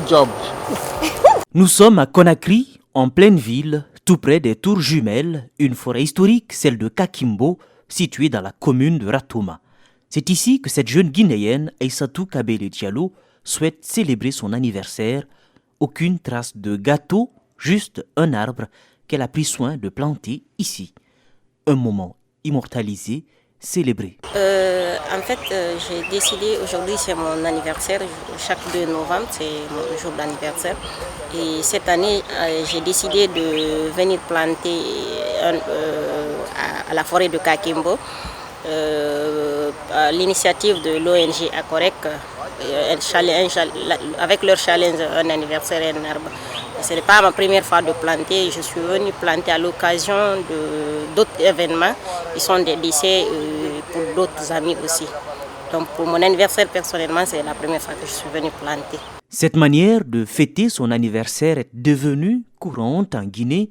Job. Nous sommes à Conakry, en pleine ville, tout près des tours jumelles, une forêt historique, celle de Kakimbo, située dans la commune de Ratouma. C'est ici que cette jeune Guinéenne, Aïssatou Kabele Diallo, souhaite célébrer son anniversaire. Aucune trace de gâteau, juste un arbre qu'elle a pris soin de planter ici. Un moment immortalisé, célébré. J'ai décidé, aujourd'hui c'est mon anniversaire, chaque 2 novembre c'est mon jour d'anniversaire. Et cette année, j'ai décidé de venir planter à la forêt de Kakimbo, à l'initiative de l'ONG Acorec, avec leur challenge un anniversaire et un arbre. Ce n'est pas ma première fois de planter, je suis venue planter à l'occasion d'autres événements. Ils sont des décès pour d'autres amis aussi. Donc pour mon anniversaire personnellement, c'est la première fois que je suis venue planter. Cette manière de fêter son anniversaire est devenue courante en Guinée.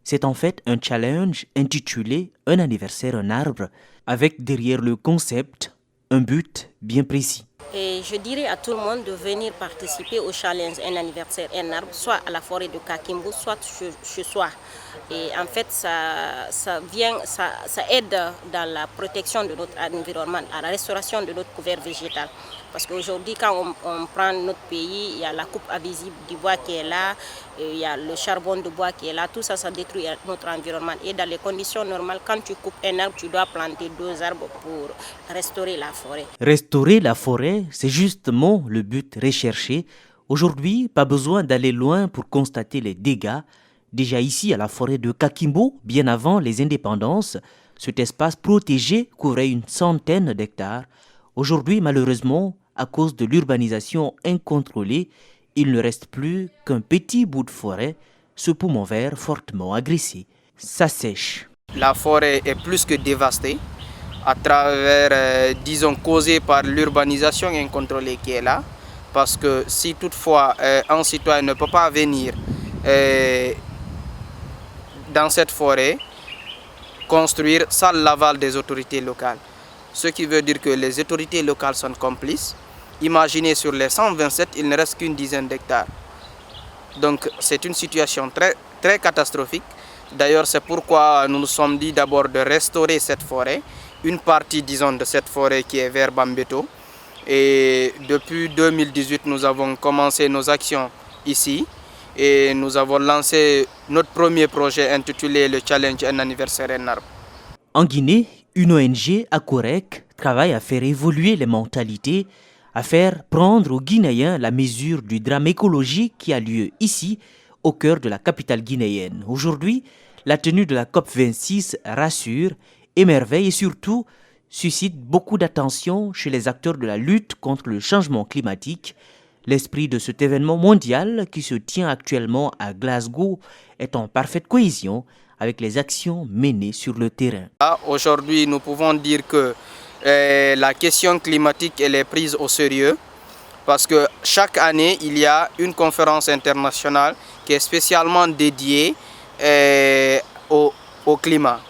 C'est en fait un challenge intitulé Un anniversaire, un arbre, avec derrière le concept un but bien précis. Et je dirais à tout le monde de venir participer au challenge Un anniversaire, un arbre, soit à la forêt de Kakimbo, soit chez soi. Et en fait, ça aide dans la protection de notre environnement, à la restauration de notre couvert végétal. Parce qu'aujourd'hui, quand on prend notre pays, il y a la coupe invisible du bois qui est là, il y a le charbon de bois qui est là, tout ça, ça détruit notre environnement. Et dans les conditions normales, quand tu coupes un arbre, tu dois planter 2 arbres pour restaurer la forêt. Restaurer la forêt, c'est justement le but recherché. Aujourd'hui, pas besoin d'aller loin pour constater les dégâts. Déjà ici, à la forêt de Kakimbo, bien avant les indépendances, cet espace protégé couvrait une centaine d'hectares. Aujourd'hui, malheureusement, à cause de l'urbanisation incontrôlée, il ne reste plus qu'un petit bout de forêt, ce poumon vert fortement agressé. Ça sèche. La forêt est plus que dévastée à travers, causée par l'urbanisation incontrôlée qui est là. Parce que si toutefois un citoyen ne peut pas venir dans cette forêt, construire sans l'aval des autorités locales. Ce qui veut dire que les autorités locales sont complices. Imaginez sur les 127, il ne reste qu'une dizaine d'hectares. Donc c'est une situation très, très catastrophique. D'ailleurs, c'est pourquoi nous nous sommes dit d'abord de restaurer cette forêt, une partie, disons, de cette forêt qui est vers Bambeto. Et depuis 2018, nous avons commencé nos actions ici et nous avons lancé notre premier projet intitulé le Challenge Un anniversaire, un arbre. En Guinée, une ONG, Acorec, travaille à faire évoluer les mentalités, à faire prendre aux Guinéens la mesure du drame écologique qui a lieu ici, au cœur de la capitale guinéenne. Aujourd'hui, la tenue de la COP26 rassure, émerveille et surtout suscite beaucoup d'attention chez les acteurs de la lutte contre le changement climatique. L'esprit de cet événement mondial qui se tient actuellement à Glasgow est en parfaite cohésion avec les actions menées sur le terrain. Aujourd'hui, nous pouvons dire que la question climatique elle est prise au sérieux parce que chaque année, il y a une conférence internationale qui est spécialement dédiée au climat.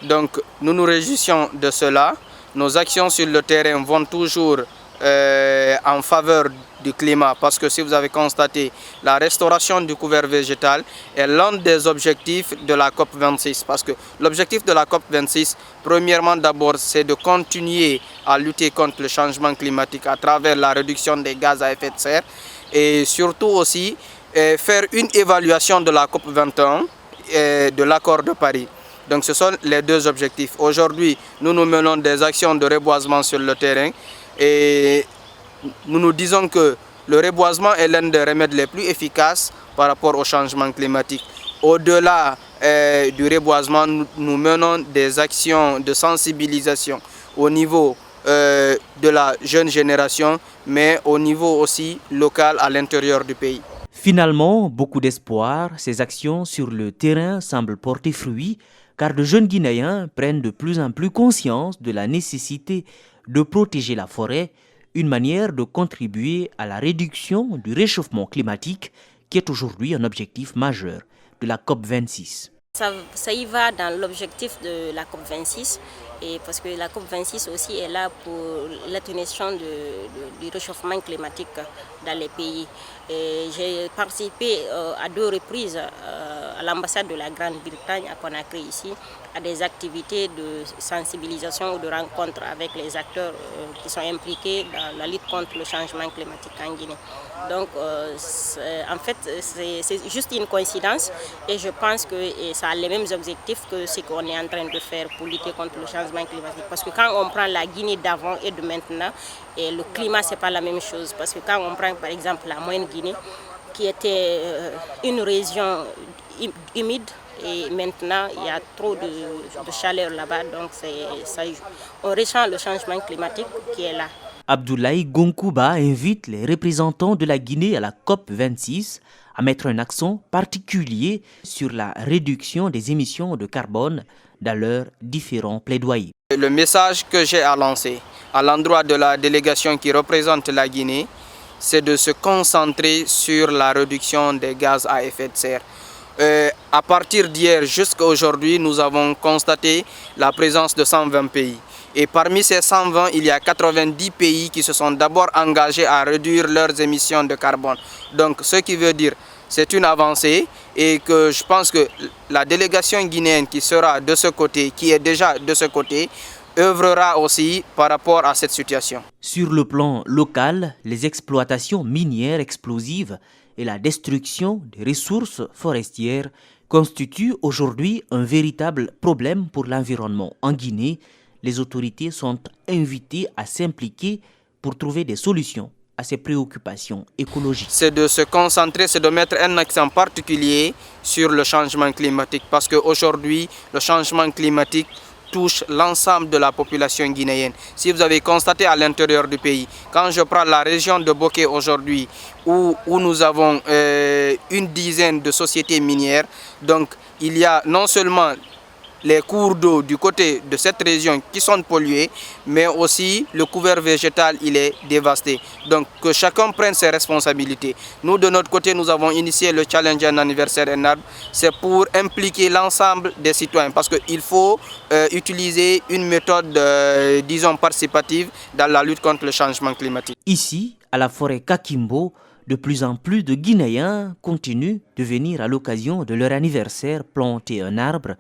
Donc, nous nous réjouissons de cela. Nos actions sur le terrain vont toujours en faveur du climat parce que si vous avez constaté, la restauration du couvert végétal est l'un des objectifs de la COP26 parce que l'objectif de la COP26, premièrement d'abord, c'est de continuer à lutter contre le changement climatique à travers la réduction des gaz à effet de serre et surtout aussi faire une évaluation de la COP21 et de l'accord de Paris. Donc ce sont les 2 objectifs. Aujourd'hui, nous menons des actions de reboisement sur le terrain et nous nous disons que le reboisement est l'un des remèdes les plus efficaces par rapport au changement climatique. Au-delà du reboisement, nous menons des actions de sensibilisation au niveau de la jeune génération, mais au niveau aussi local à l'intérieur du pays. Finalement, beaucoup d'espoir, ces actions sur le terrain semblent porter fruit, car de jeunes Guinéens prennent de plus en plus conscience de la nécessité de protéger la forêt, une manière de contribuer à la réduction du réchauffement climatique qui est aujourd'hui un objectif majeur de la COP26. Ça y va dans l'objectif de la COP26 Et parce que la COP26 aussi est là pour l'atténuation du réchauffement climatique dans les pays. J'ai participé à 2 reprises à l'ambassade de la Grande-Bretagne à Conakry ici, à des activités de sensibilisation ou de rencontres avec les acteurs qui sont impliqués dans la lutte contre le changement climatique en Guinée. Donc en fait c'est juste une coïncidence et je pense que ça a les mêmes objectifs que ce qu'on est en train de faire pour lutter contre le changement climatique. Parce que quand on prend la Guinée d'avant et de maintenant, et le climat c'est pas la même chose. Parce que quand on prend par exemple la Moyenne-Guinée, qui était une région humide, et maintenant il y a trop de chaleur là-bas, donc on ressent le changement climatique qui est là. Abdoulaye Gonkouba invite les représentants de la Guinée à la COP26 à mettre un accent particulier sur la réduction des émissions de carbone dans leurs différents plaidoyers. Le message que j'ai à lancer à l'endroit de la délégation qui représente la Guinée, c'est de se concentrer sur la réduction des gaz à effet de serre. À partir d'hier jusqu'à aujourd'hui, nous avons constaté la présence de 120 pays. Et parmi ces 120, il y a 90 pays qui se sont d'abord engagés à réduire leurs émissions de carbone. Donc, ce qui veut dire c'est une avancée et que je pense que la délégation guinéenne qui sera de ce côté, qui est déjà de ce côté, œuvrera aussi par rapport à cette situation. Sur le plan local, les exploitations minières explosives et la destruction des ressources forestières constituent aujourd'hui un véritable problème pour l'environnement. En Guinée, les autorités sont invitées à s'impliquer pour trouver des solutions à ces préoccupations écologiques. C'est de se concentrer, c'est de mettre un accent particulier sur le changement climatique parce qu'aujourd'hui, le changement climatique touche l'ensemble de la population guinéenne. Si vous avez constaté à l'intérieur du pays, quand je prends la région de Boké aujourd'hui, où nous avons une dizaine de sociétés minières, donc il y a non seulement les cours d'eau du côté de cette région qui sont pollués, mais aussi le couvert végétal, il est dévasté. Donc que chacun prenne ses responsabilités. Nous, de notre côté, nous avons initié le challenge Un anniversaire un arbre. C'est pour impliquer l'ensemble des citoyens parce qu'il faut utiliser une méthode, disons, participative dans la lutte contre le changement climatique. Ici, à la forêt Kakimbo, de plus en plus de Guinéens continuent de venir à l'occasion de leur anniversaire planter un arbre.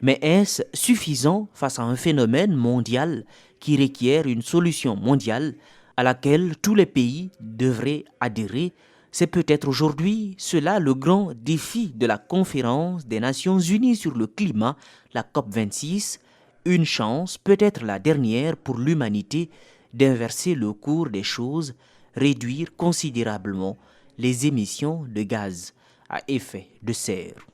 Mais est-ce suffisant face à un phénomène mondial qui requiert une solution mondiale à laquelle tous les pays devraient adhérer? C'est peut-être aujourd'hui cela le grand défi de la conférence des Nations Unies sur le climat, la COP26, une chance, peut-être la dernière pour l'humanité, d'inverser le cours des choses, réduire considérablement les émissions de gaz à effet de serre.